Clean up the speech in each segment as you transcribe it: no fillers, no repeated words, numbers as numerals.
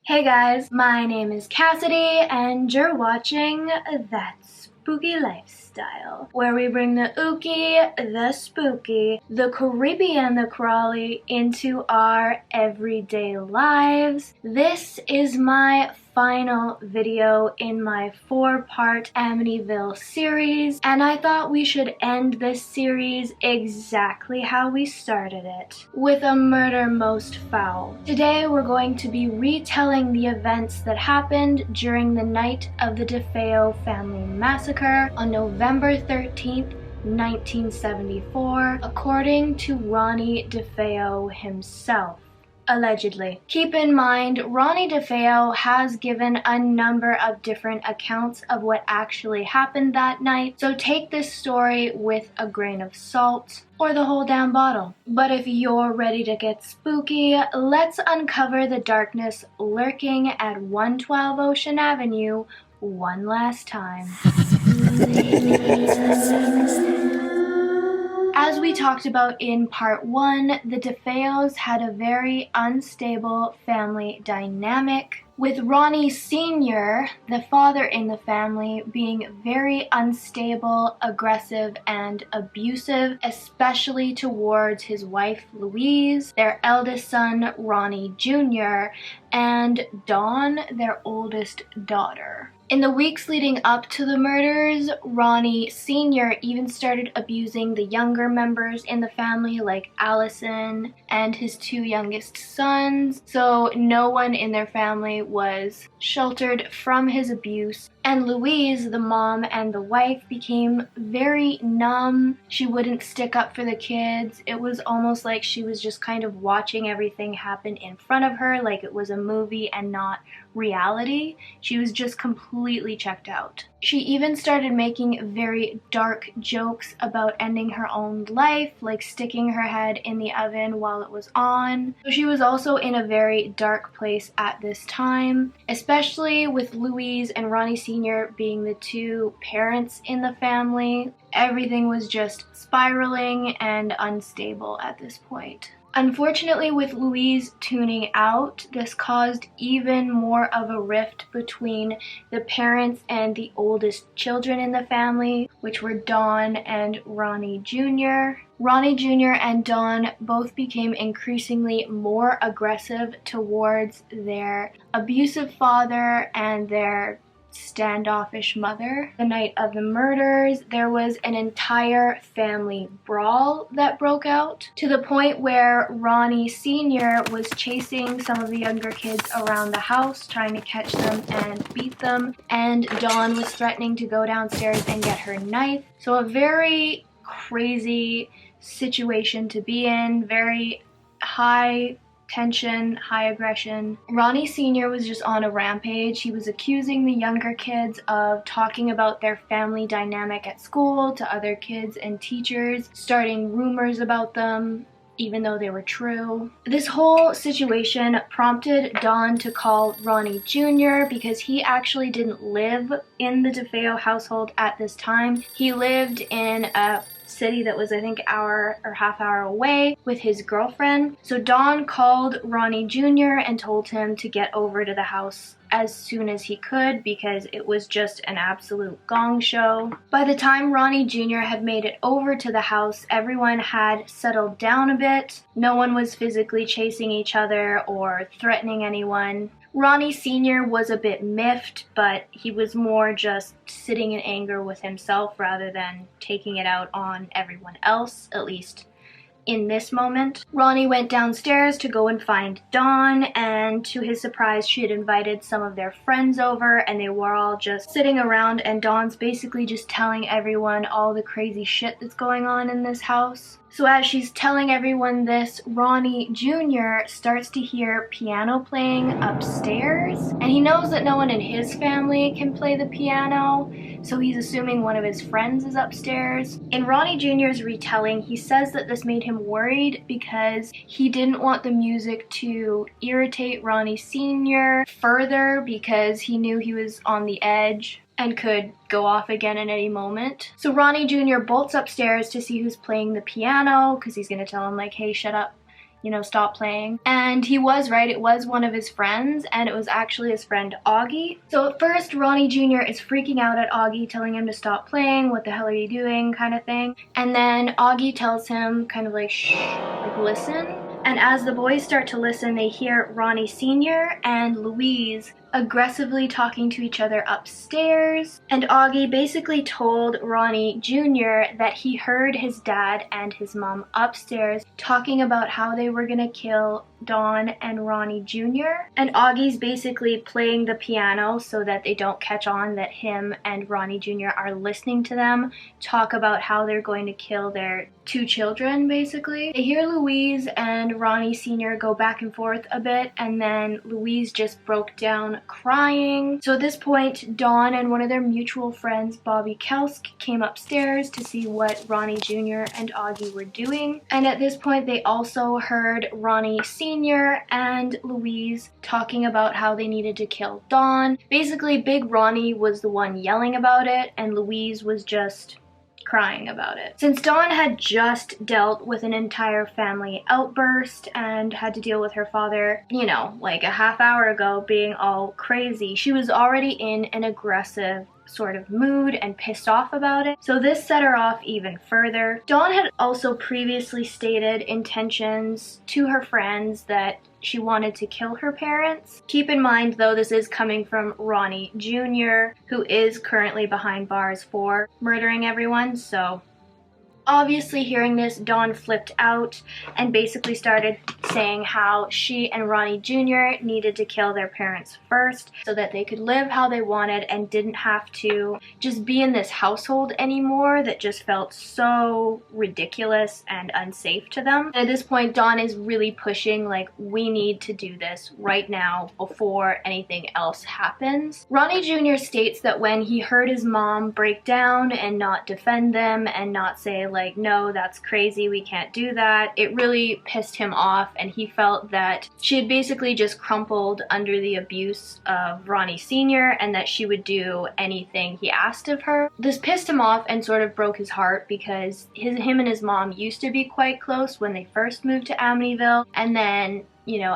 Hey guys, my name is Cassidy and you're watching That Spooky Lifestyle, where we bring the ooky, the spooky, the creepy and the crawly into our everyday lives. This is my final video in my 4-part Amityville series, and I thought we should end this series exactly how we started it, with a murder most foul. Today we're going to be retelling the events that happened during the night of the Defeo Family Massacre on November 13th, 1974, according to Ronnie Defeo himself. Allegedly. Keep in mind, Ronnie Defeo has given a number of different accounts of what actually happened that night, so take this story with a grain of salt, or the whole damn bottle. But if you're ready to get spooky, let's uncover the darkness lurking at 112 Ocean Avenue one last time. As we talked about in part 1, the Defeos had a very unstable family dynamic, with Ronnie Sr., the father in the family, being very unstable, aggressive, and abusive, especially towards his wife Louise, their eldest son Ronnie Jr., and Dawn, their oldest daughter. In the weeks leading up to the murders, Ronnie Sr. even started abusing the younger members in the family, like Allison and his 2 youngest sons, so no one in their family was sheltered from his abuse. And Louise, the mom and the wife, became very numb. She wouldn't stick up for the kids. It was almost like she was just kind of watching everything happen in front of her, like it was a movie and not reality. She was just completely checked out. She even started making very dark jokes about ending her own life, like sticking her head in the oven while it was on. So she was also in a very dark place at this time, especially with Louise and Ronnie Sr. being the 2 parents in the family. Everything was just spiraling and unstable at this point. Unfortunately, with Louise tuning out, this caused even more of a rift between the parents and the oldest children in the family, which were Dawn and Ronnie Jr. Ronnie Jr. and Dawn both became increasingly more aggressive towards their abusive father and their standoffish mother. The night of the murders, there was an entire family brawl that broke out, to the point where Ronnie Sr. was chasing some of the younger kids around the house, trying to catch them and beat them, and Dawn was threatening to go downstairs and get her knife. So a very crazy situation to be in, very high tension, high aggression. Ronnie Sr. was just on a rampage. He was accusing the younger kids of talking about their family dynamic at school to other kids and teachers, starting rumors about them, even though they were true. This whole situation prompted Dawn to call Ronnie Jr. because he actually didn't live in the Defeo household at this time. He lived in a city that was, I think, hour or half hour away with his girlfriend. So Dawn called Ronnie Jr. and told him to get over to the house as soon as he could because it was just an absolute gong show. By the time Ronnie Jr. had made it over to the house, everyone had settled down a bit. No one was physically chasing each other or threatening anyone. Ronnie Sr. was a bit miffed, but he was more just sitting in anger with himself rather than taking it out on everyone else, at least in this moment. Ronnie went downstairs to go and find Dawn, and to his surprise, she had invited some of their friends over, and they were all just sitting around, and Dawn's basically just telling everyone all the crazy shit that's going on in this house. So as she's telling everyone this, Ronnie Jr. starts to hear piano playing upstairs, and he knows that no one in his family can play the piano, so he's assuming one of his friends is upstairs. In Ronnie Jr.'s retelling, he says that this made him worried because he didn't want the music to irritate Ronnie Sr. further because he knew he was on the edge and could go off again at any moment. So Ronnie Jr. bolts upstairs to see who's playing the piano because he's gonna tell him like, hey, shut up, stop playing. And he was right, it was one of his friends, and it was actually his friend Augie. So at first, Ronnie Jr. is freaking out at Augie, telling him to stop playing, what the hell are you doing, kind of thing. And then Augie tells him, kind of like, shh, like listen. And as the boys start to listen, they hear Ronnie Sr. and Louise aggressively talking to each other upstairs, and Augie basically told Ronnie Jr. that he heard his dad and his mom upstairs talking about how they were gonna kill Don and Ronnie Jr. And Augie's basically playing the piano so that they don't catch on that him and Ronnie Jr. are listening to them talk about how they're going to kill their 2 children, basically. They hear Louise and Ronnie Sr. go back and forth a bit, and then Louise just broke down crying. So at this point, Dawn and one of their mutual friends, Bobby Kelsk, came upstairs to see what Ronnie Jr. and Augie were doing. And at this point, they also heard Ronnie Sr. and Louise talking about how they needed to kill Dawn. Basically, Big Ronnie was the one yelling about it, and Louise was just crying about it. Since Dawn had just dealt with an entire family outburst and had to deal with her father, like a half hour ago being all crazy, she was already in an aggressive sort of mood and pissed off about it. So this set her off even further. Dawn had also previously stated intentions to her friends that she wanted to kill her parents. Keep in mind, though, this is coming from Ronnie Jr., who is currently behind bars for murdering everyone, so obviously hearing this, Dawn flipped out and basically started saying how she and Ronnie Jr. needed to kill their parents first so that they could live how they wanted and didn't have to just be in this household anymore that just felt so ridiculous and unsafe to them. And at this point, Dawn is really pushing, like, we need to do this right now before anything else happens. Ronnie Jr. states that when he heard his mom break down and not defend them and not say, like, no, that's crazy, we can't do that, it really pissed him off, and he felt that she had basically just crumpled under the abuse of Ronnie Sr. and that she would do anything he asked of her. This pissed him off and sort of broke his heart because him and his mom used to be quite close when they first moved to Amityville, and then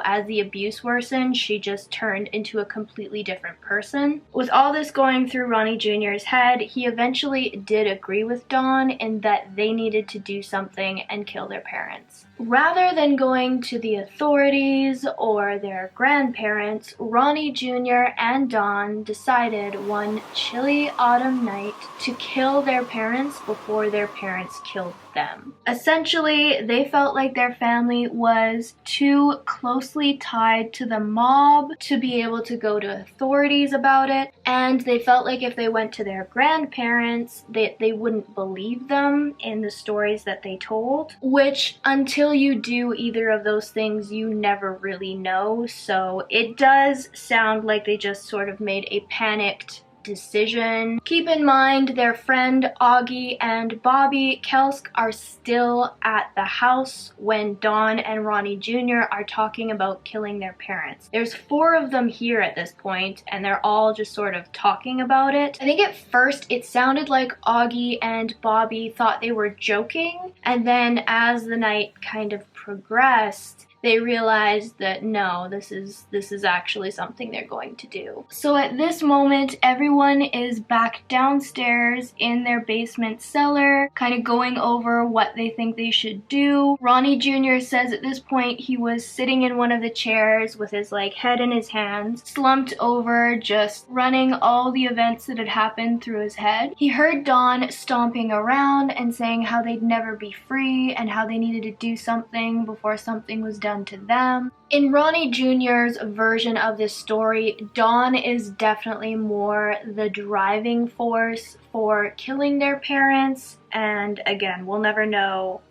as the abuse worsened, she just turned into a completely different person. With all this going through Ronnie Jr.'s head, he eventually did agree with Dawn in that they needed to do something and kill their parents. Rather than going to the authorities or their grandparents, Ronnie Jr. and Dawn decided one chilly autumn night to kill their parents before their parents killed them. Essentially, they felt like their family was too closely tied to the mob to be able to go to authorities about it, and they felt like if they went to their grandparents, they wouldn't believe them in the stories that they told, which until you do either of those things, you never really know. So it does sound like they just sort of made a panicked decision. Keep in mind, their friend Augie and Bobby Kelsk are still at the house when Dawn and Ronnie Jr. are talking about killing their parents. There's 4 of them here at this point, and they're all just sort of talking about it. I think at first it sounded like Augie and Bobby thought they were joking, and then as the night kind of progressed, they realized that no, this is actually something they're going to do. So at this moment, everyone is back downstairs in their basement cellar, kind of going over what they think they should do. Ronnie Jr. says at this point he was sitting in one of the chairs with his head in his hands, slumped over, just running all the events that had happened through his head. He heard Dawn stomping around and saying how they'd never be free and how they needed to do something before something was done to them. In Ronnie Jr.'s version of this story, Dawn is definitely more the driving force for killing their parents, and again, we'll never know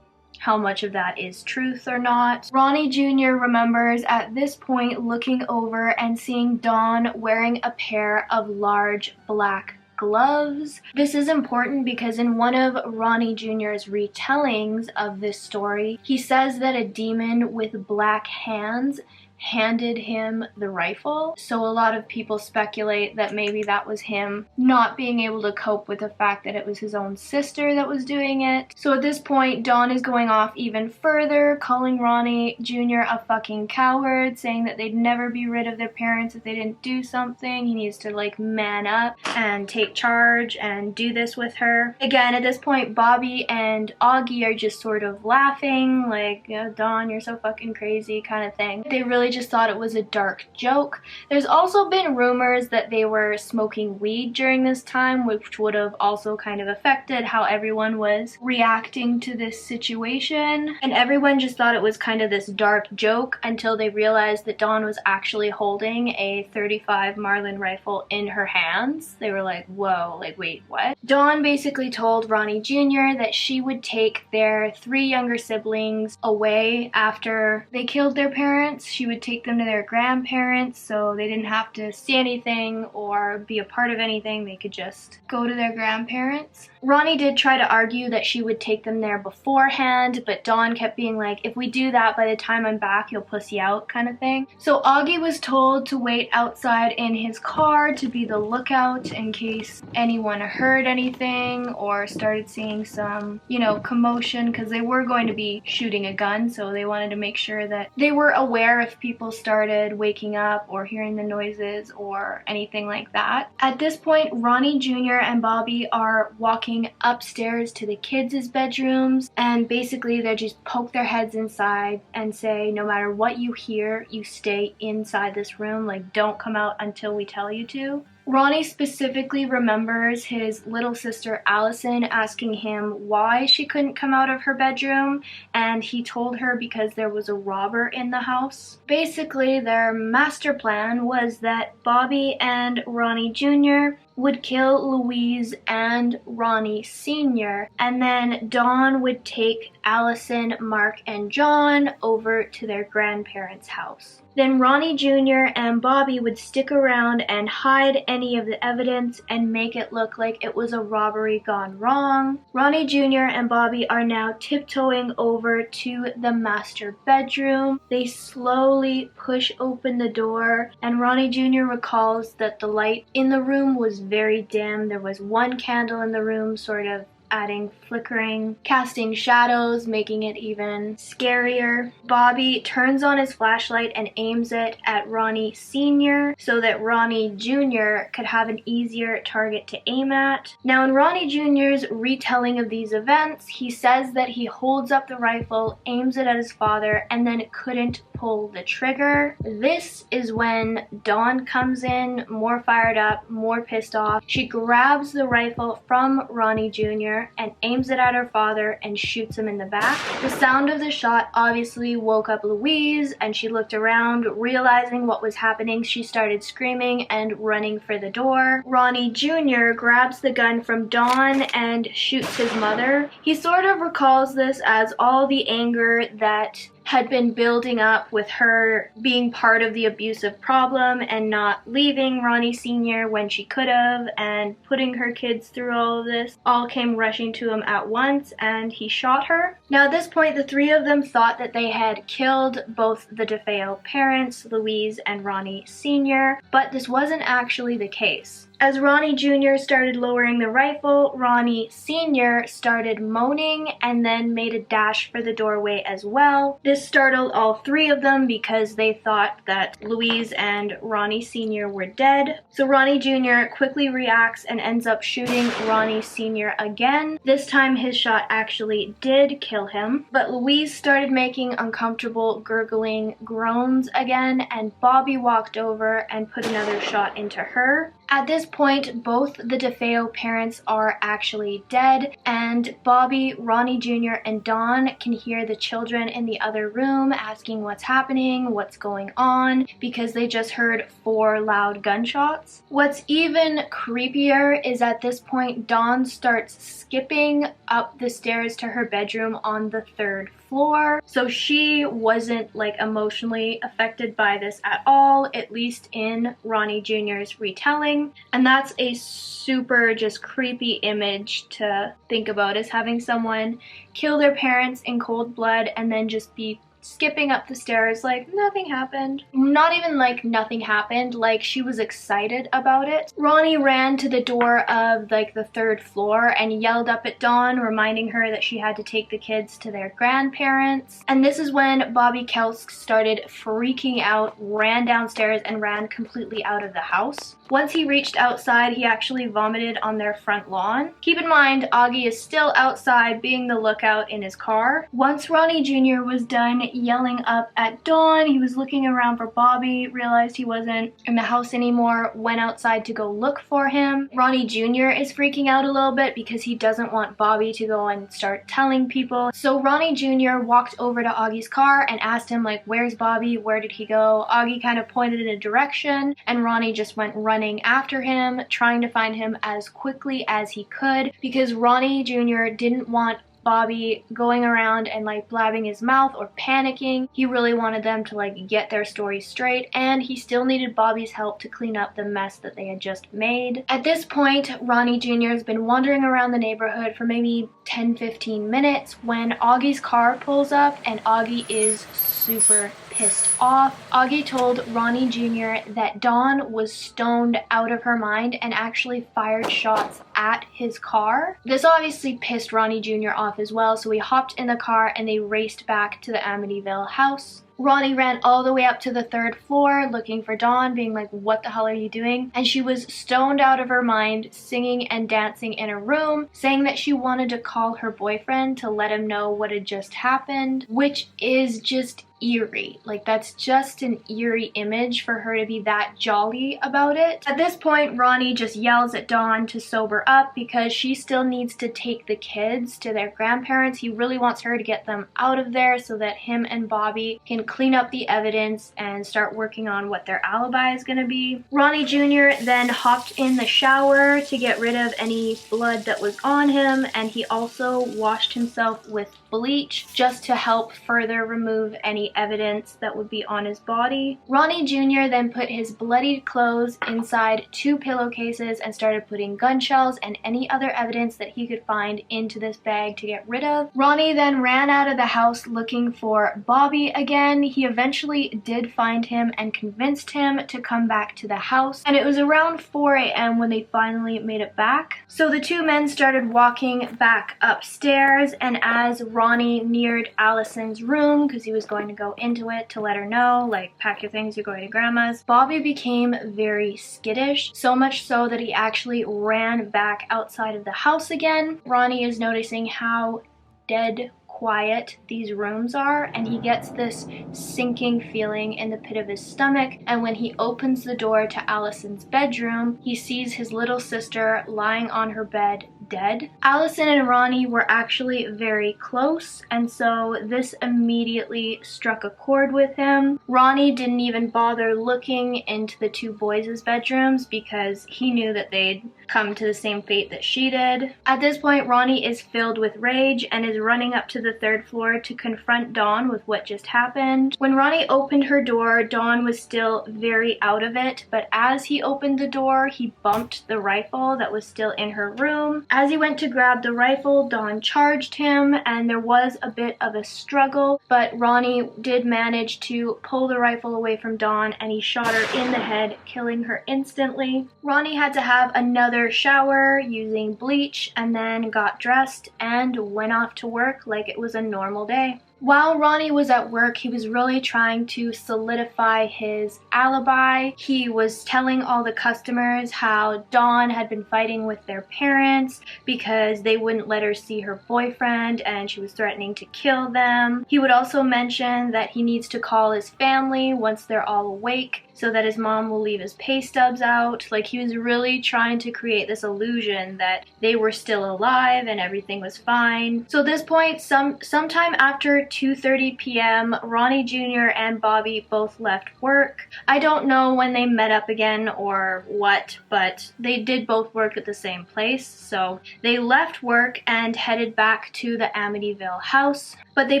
how much of that is truth or not. Ronnie Jr. remembers at this point looking over and seeing Dawn wearing a pair of large black gloves. This is important because in one of Ronnie Jr.'s retellings of this story, he says that a demon with black hands handed him the rifle. So a lot of people speculate that maybe that was him not being able to cope with the fact that it was his own sister that was doing it. So at this point, Dawn is going off even further, calling Ronnie Jr. a fucking coward, saying that they'd never be rid of their parents if they didn't do something. He needs to like man up and take charge and do this with her. Again, at this point, Bobby and Augie are just sort of laughing, like, yeah, Dawn, you're so fucking crazy kind of thing. They really just thought it was a dark joke. There's also been rumors that they were smoking weed during this time, which would have also kind of affected how everyone was reacting to this situation. And everyone just thought it was kind of this dark joke until they realized that Dawn was actually holding a .35 Marlin rifle in her hands. They were like, whoa, like, wait, what? Dawn basically told Ronnie Jr. that she would take their 3 younger siblings away after they killed their parents. She would take them to their grandparents so they didn't have to see anything or be a part of anything. They could just go to their grandparents. Ronnie did try to argue that she would take them there beforehand, but Dawn kept being like, if we do that, by the time I'm back, you'll pussy out kind of thing. So Augie was told to wait outside in his car to be the lookout in case anyone heard anything or started seeing some, you know, commotion, because they were going to be shooting a gun, so they wanted to make sure that they were aware if people started waking up or hearing the noises or anything like that. At this point, Ronnie Jr. and Bobby are walking upstairs to the kids' bedrooms, and basically they just poke their heads inside and say, no matter what you hear, you stay inside this room, like don't come out until we tell you to. Ronnie specifically remembers his little sister Allison asking him why she couldn't come out of her bedroom, and he told her because there was a robber in the house. Basically, their master plan was that Bobby and Ronnie Jr. would kill Louise and Ronnie Sr., and then Dawn would take Allison, Mark, and John over to their grandparents' house. Then Ronnie Jr. and Bobby would stick around and hide any of the evidence and make it look like it was a robbery gone wrong. Ronnie Jr. and Bobby are now tiptoeing over to the master bedroom. They slowly push open the door, and Ronnie Jr. recalls that the light in the room was very dim. There was one candle in the room, sort of adding flickering, casting shadows, making it even scarier. Bobby turns on his flashlight and aims it at Ronnie Sr. so that Ronnie Jr. could have an easier target to aim at. Now, in Ronnie Jr.'s retelling of these events, he says that he holds up the rifle, aims it at his father, and then couldn't pull the trigger. This is when Dawn comes in, more fired up, more pissed off. She grabs the rifle from Ronnie Jr. and aims it at her father and shoots him in the back. The sound of the shot obviously woke up Louise, and she looked around. Realizing what was happening, she started screaming and running for the door. Ronnie Jr. grabs the gun from Dawn and shoots his mother. He sort of recalls this as all the anger that had been building up with her being part of the abusive problem and not leaving Ronnie Sr. when she could have, and putting her kids through all of this, all came rushing to him at once, and he shot her. Now at this point, the 3 of them thought that they had killed both the Defeo parents, Louise and Ronnie Sr., but this wasn't actually the case. As Ronnie Jr. started lowering the rifle, Ronnie Sr. started moaning and then made a dash for the doorway as well. This startled all 3 of them because they thought that Louise and Ronnie Sr. were dead. So Ronnie Jr. quickly reacts and ends up shooting Ronnie Sr. again. This time his shot actually did kill him, but Louise started making uncomfortable gurgling groans again, and Bobby walked over and put another shot into her. At this point, both the Defeo parents are actually dead, and Bobby, Ronnie Jr., and Dawn can hear the children in the other room asking what's happening, what's going on, because they just heard 4 loud gunshots. What's even creepier is at this point, Dawn starts skipping up the stairs to her bedroom on the 3rd floor. So she wasn't like emotionally affected by this at all, at least in Ronnie Jr.'s retelling. And that's a super just creepy image to think about, is having someone kill their parents in cold blood and then just be skipping up the stairs like nothing happened. Not even like nothing happened, like she was excited about it. Ronnie ran to the door of like the 3rd floor and yelled up at Dawn, reminding her that she had to take the kids to their grandparents. And this is when Bobby Kelsk started freaking out, ran downstairs, and ran completely out of the house. Once he reached outside, he actually vomited on their front lawn. Keep in mind, Augie is still outside being the lookout in his car. Once Ronnie Jr. was done yelling up at Dawn, he was looking around for Bobby, realized he wasn't in the house anymore, went outside to go look for him. Ronnie Jr. is freaking out a little bit because he doesn't want Bobby to go and start telling people. So Ronnie Jr. walked over to Augie's car and asked him like, where's Bobby? Where did he go? Augie kind of pointed in a direction and Ronnie just went running after him, trying to find him as quickly as he could because Ronnie Jr. didn't want Bobby going around and like blabbing his mouth or panicking. He really wanted them to like get their story straight, and he still needed Bobby's help to clean up the mess that they had just made. At this point, Ronnie Jr. has been wandering around the neighborhood for maybe 10-15 minutes when Augie's car pulls up, and Augie is super pissed off. Augie told Ronnie Jr. that Dawn was stoned out of her mind and actually fired shots at his car. This obviously pissed Ronnie Jr. off as well, so he hopped in the car and they raced back to the Amityville house. Ronnie ran all the way up to the 3rd floor looking for Dawn, being like, what the hell are you doing? And she was stoned out of her mind, singing and dancing in a room, saying that she wanted to call her boyfriend to let him know what had just happened, which is just eerie. Like, that's just an eerie image for her to be that jolly about it. At this point, Ronnie just yells at Dawn to sober up because she still needs to take the kids to their grandparents. He really wants her to get them out of there so that him and Bobby can clean up the evidence and start working on what their alibi is going to be. Ronnie Jr. then hopped in the shower to get rid of any blood that was on him, and he also washed himself with bleach just to help further remove any evidence that would be on his body. Ronnie Jr. then put his bloodied clothes inside 2 pillowcases and started putting gun shells and any other evidence that he could find into this bag to get rid of. Ronnie then ran out of the house looking for Bobby again. He eventually did find him and convinced him to come back to the house, and it was around 4 a.m. when they finally made it back. So the 2 men started walking back upstairs, and as Ronnie neared Allison's room, because he was going to go into it to let her know, like, pack your things, you're going to grandma's, Bobby became very skittish, so much so that he actually ran back outside of the house again. Ronnie is noticing how dead quiet these rooms are, and he gets this sinking feeling in the pit of his stomach, and when he opens the door to Allison's bedroom, he sees his little sister lying on her bed dead. Allison and Ronnie were actually very close, and so this immediately struck a chord with him. Ronnie didn't even bother looking into the 2 boys' bedrooms because he knew that they'd come to the same fate that she did. At this point, Ronnie is filled with rage and is running up to the 3rd floor to confront Dawn with what just happened. When Ronnie opened her door, Dawn was still very out of it, but as he opened the door, he bumped the rifle that was still in her room. As he went to grab the rifle, Dawn charged him, and there was a bit of a struggle, but Ronnie did manage to pull the rifle away from Dawn, and he shot her in the head, killing her instantly. Ronnie had to have another shower using bleach, and then got dressed and went off to work like it was a normal day. While Ronnie was at work, he was really trying to solidify his alibi. He was telling all the customers how Dawn had been fighting with their parents because they wouldn't let her see her boyfriend and she was threatening to kill them. He would also mention that he needs to call his family once they're all awake so that his mom will leave his pay stubs out. Like, he was really trying to create this illusion that they were still alive and everything was fine. So at this point, sometime after 2:30 p.m., Ronnie Jr. and Bobby both left work. I don't know when they met up again or what, but they did both work at the same place. So they left work and headed back to the Amityville house. but they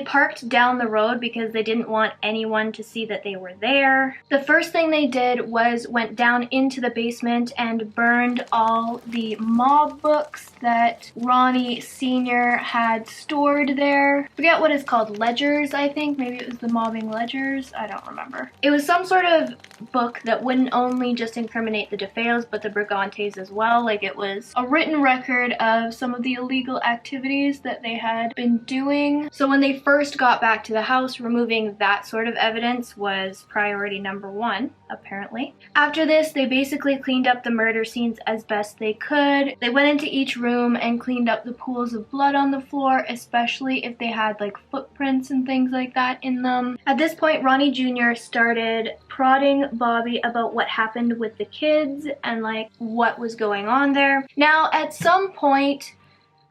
parked down the road because they didn't want anyone to see that they were there. The first thing they did was went down into the basement and burned all the mob books that Ronnie Sr. had stored there. I forget what it's called, ledgers, I think. Maybe it was the mobbing ledgers. I don't remember. It was some sort of book that wouldn't only just incriminate the Defeos, but the Brigantes as well. Like, it was a written record of some of the illegal activities that they had been doing. So when they first got back to the house, removing that sort of evidence was priority number one, apparently. After this, they basically cleaned up the murder scenes as best they could. They went into each room and cleaned up the pools of blood on the floor, especially if they had like footprints and things like that in them. At this point, Ronnie Jr. started prodding Bobby about what happened with the kids and like what was going on there. Now, at some point,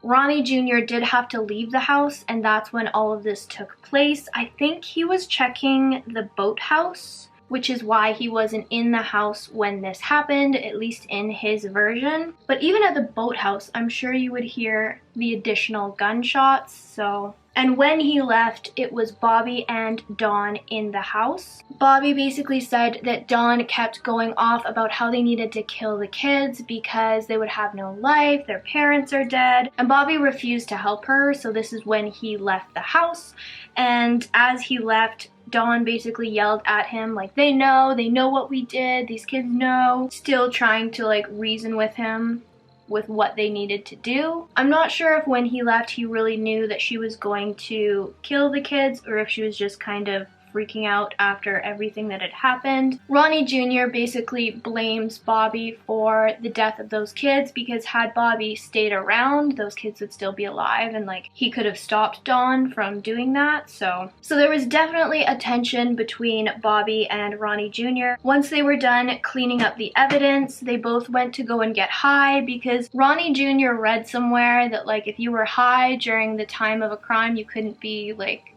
Ronnie Jr. did have to leave the house, and that's when all of this took place. I think he was checking the boathouse, which is why he wasn't in the house when this happened, at least in his version. But even at the boathouse, I'm sure you would hear the additional gunshots, so... And when he left, it was Bobby and Dawn in the house. Bobby basically said that Dawn kept going off about how they needed to kill the kids because they would have no life, their parents are dead, and Bobby refused to help her, so this is when he left the house. And as he left, Dawn basically yelled at him like, they know what we did, these kids know, still trying to like reason with him with what they needed to do. I'm not sure if when he left he really knew that she was going to kill the kids or if she was just kind of freaking out after everything that had happened. Ronnie Jr. basically blames Bobby for the death of those kids because had Bobby stayed around, those kids would still be alive and like he could have stopped Dawn from doing that. So there was definitely a tension between Bobby and Ronnie Jr. Once they were done cleaning up the evidence, they both went to go and get high because Ronnie Jr. read somewhere that like if you were high during the time of a crime, you couldn't be like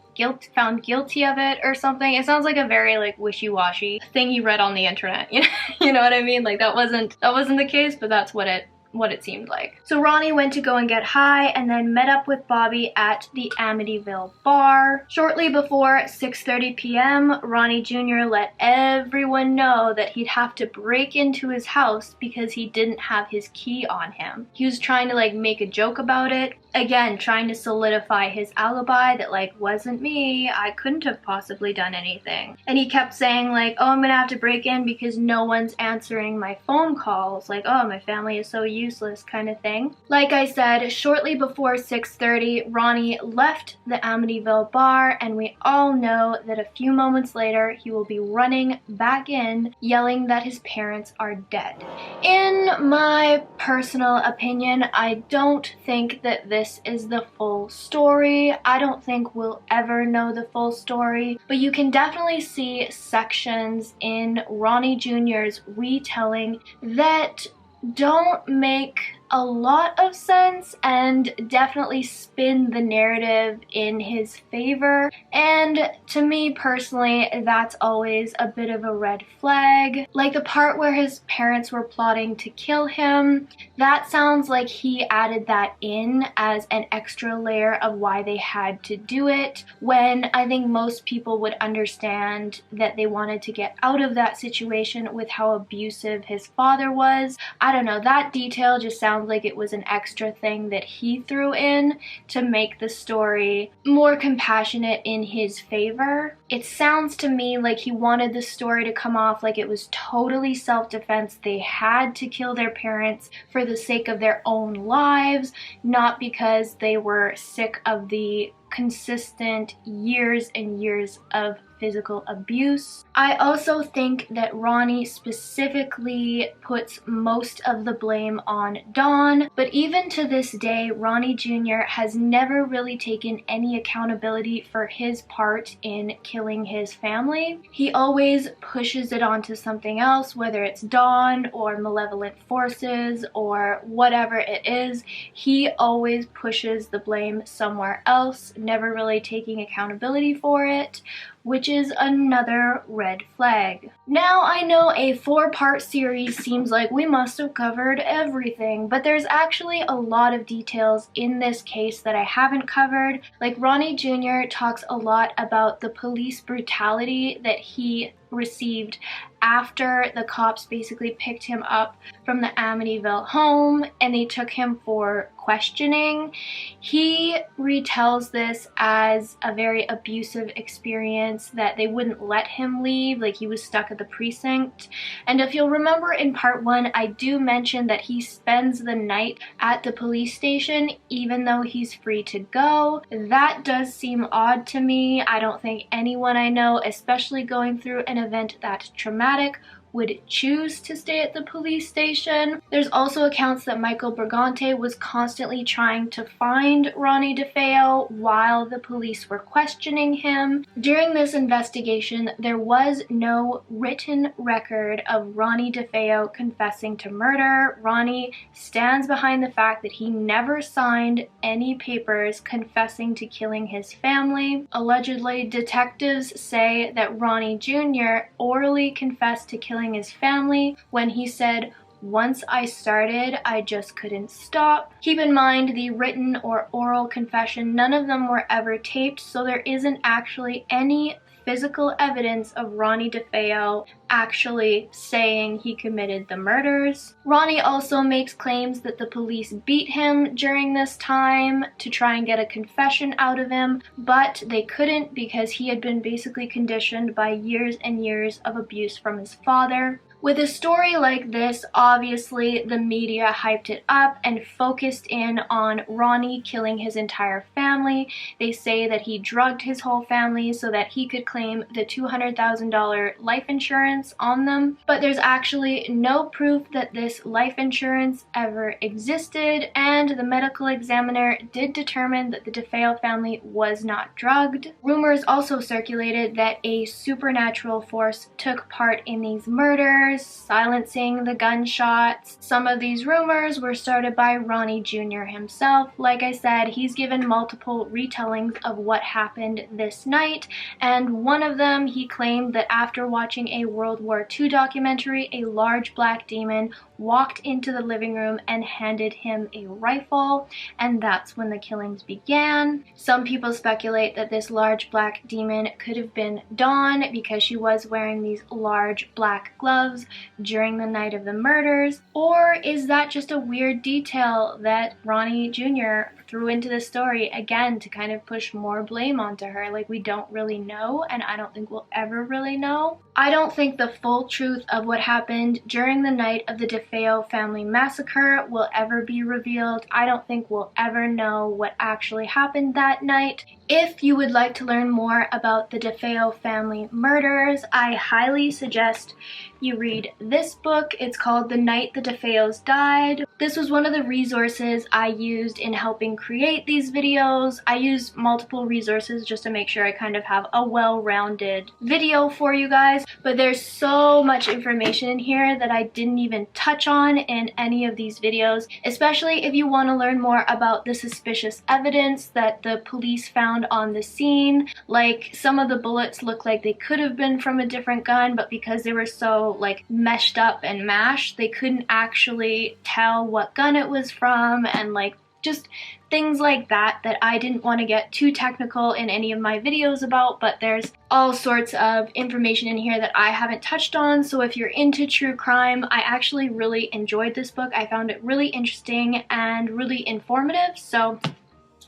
found guilty of it or something. It sounds like a very like wishy-washy thing you read on the internet. You know what I mean? Like that wasn't the case, but that's what it seemed like. So Ronnie went to go and get high and then met up with Bobby at the Amityville bar. Shortly before 6:30 p.m., Ronnie Jr. let everyone know that he'd have to break into his house because he didn't have his key on him. He was trying to like make a joke about it. Again, trying to solidify his alibi that like, wasn't me, I couldn't have possibly done anything. And he kept saying like, oh, I'm gonna have to break in because no one's answering my phone calls. Like, oh, my family is so useless kind of thing. Like I said, shortly before 6:30, Ronnie left the Amityville bar, and we all know that a few moments later, he will be running back in, yelling that his parents are dead. In my personal opinion, I don't think that this is the full story. I don't think we'll ever know the full story, but you can definitely see sections in Ronnie Jr.'s retelling that don't make a lot of sense and definitely spin the narrative in his favor. And to me personally, that's always a bit of a red flag. Like the part where his parents were plotting to kill him, that sounds like he added that in as an extra layer of why they had to do it, when I think most people would understand that they wanted to get out of that situation with how abusive his father was. I don't know, that detail just sounds like it was an extra thing that he threw in to make the story more compassionate in his favor. It sounds to me like he wanted the story to come off like it was totally self-defense. They had to kill their parents for the sake of their own lives, not because they were sick of the consistent years and years of physical abuse. I also think that Ronnie specifically puts most of the blame on Dawn, but even to this day, Ronnie Jr. has never really taken any accountability for his part in killing his family. He always pushes it onto something else, whether it's Dawn or malevolent forces or whatever it is. He always pushes the blame somewhere else, never really taking accountability for it, which is another red flag. Now, I know a 4-part series seems like we must have covered everything, but there's actually a lot of details in this case that I haven't covered. Like, Ronnie Jr. talks a lot about the police brutality that he received after the cops basically picked him up from the Amityville home and they took him for questioning. He retells this as a very abusive experience, that they wouldn't let him leave, like he was stuck at the precinct. And if you'll remember in part 1, I do mention that he spends the night at the police station even though he's free to go. That does seem odd to me. I don't think anyone I know, especially going through an event that traumatic, would choose to stay at the police station. There's also accounts that Michael Brigante was constantly trying to find Ronnie Defeo while the police were questioning him. During this investigation, there was no written record of Ronnie Defeo confessing to murder. Ronnie stands behind the fact that he never signed any papers confessing to killing his family. Allegedly, detectives say that Ronnie Jr. orally confessed to killing his family when he said, "Once I started, I just couldn't stop." Keep in mind, the written or oral confession, none of them were ever taped, so there isn't actually any physical evidence of Ronnie Defeo actually saying he committed the murders. Ronnie also makes claims that the police beat him during this time to try and get a confession out of him, but they couldn't because he had been basically conditioned by years and years of abuse from his father. With a story like this, obviously the media hyped it up and focused in on Ronnie killing his entire family. They say that he drugged his whole family so that he could claim the $200,000 life insurance on them. But there's actually no proof that this life insurance ever existed, and the medical examiner did determine that the Defeo family was not drugged. Rumors also circulated that a supernatural force took part in these murders, silencing the gunshots. Some of these rumors were started by Ronnie Jr. himself. Like I said, he's given multiple retellings of what happened this night, and one of them he claimed that after watching a World War II documentary, a large black demon walked into the living room and handed him a rifle, and that's when the killings began. Some people speculate that this large black demon could have been Dawn because she was wearing these large black gloves during the night of the murders. Or is that just a weird detail that Ronnie Jr. threw into the story, again, to kind of push more blame onto her? Like, we don't really know, and I don't think we'll ever really know. I don't think the full truth of what happened during the night of the Defeo family massacre will ever be revealed. I don't think we'll ever know what actually happened that night. If you would like to learn more about the Defeo family murders, I highly suggest you read this book. It's called The Night the Defeos Died. This was one of the resources I used in helping create these videos. I used multiple resources just to make sure I kind of have a well-rounded video for you guys, but there's so much information in here that I didn't even touch on in any of these videos, especially if you want to learn more about the suspicious evidence that the police found on the scene. Like, some of the bullets look like they could have been from a different gun, but because they were so like meshed up and mashed, they couldn't actually tell what gun it was from, and like just things like that that I didn't want to get too technical in any of my videos about, but there's all sorts of information in here that I haven't touched on. So if you're into true crime, I actually really enjoyed this book. I found it really interesting and really informative, so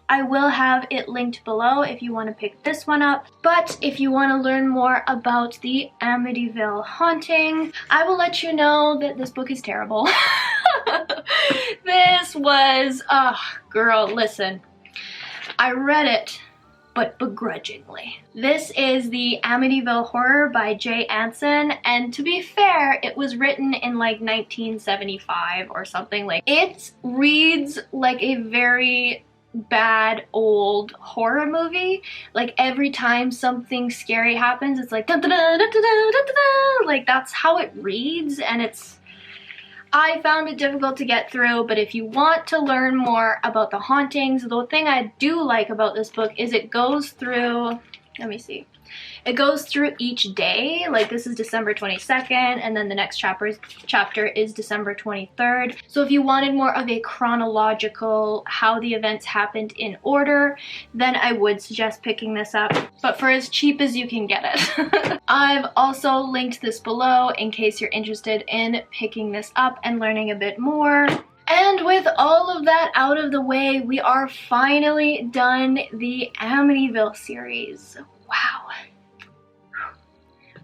I will have it linked below if you want to pick this one up. But if you want to learn more about the Amityville haunting, I will let you know that this book is terrible. This was, girl, listen. I read it, but begrudgingly. This is the Amityville Horror by Jay Anson, and to be fair, it was written in like 1975 or something. Like, it reads like a very bad old horror movie. Like, every time something scary happens, it's like dun, dun, dun, dun, dun, dun, dun, dun. Like, that's how it reads, and I found it difficult to get through. But if you want to learn more about the hauntings, the thing I do like about this book is it goes through, let me see, It goes through each day, like this is December 22nd, and then the next chapter is December 23rd. So if you wanted more of a chronological, how the events happened in order, then I would suggest picking this up, but for as cheap as you can get it. I've also linked this below in case you're interested in picking this up and learning a bit more. And with all of that out of the way, we are finally done the Amityville series. Wow.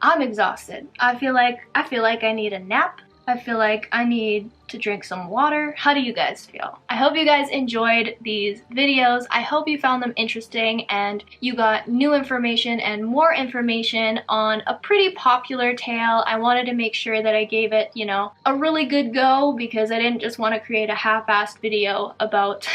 I'm exhausted. I feel like I need a nap. I feel like I need to drink some water. How do you guys feel? I hope you guys enjoyed these videos. I hope you found them interesting and you got new information and more information on a pretty popular tale. I wanted to make sure that I gave it, you know, a really good go because I didn't just want to create a half-assed video about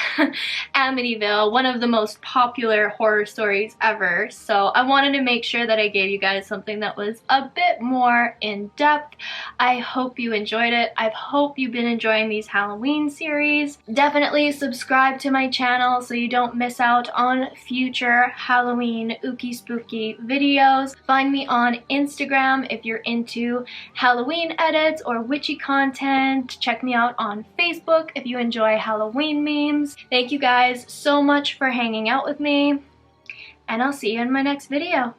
Amityville, one of the most popular horror stories ever. So I wanted to make sure that I gave you guys something that was a bit more in-depth. I hope you enjoyed it. I hope you've been enjoying these Halloween series. Definitely subscribe to my channel so you don't miss out on future Halloween ooky spooky videos. Find me on Instagram if you're into Halloween edits or witchy content. Check me out on Facebook if you enjoy Halloween memes. Thank you guys so much for hanging out with me, and I'll see you in my next video.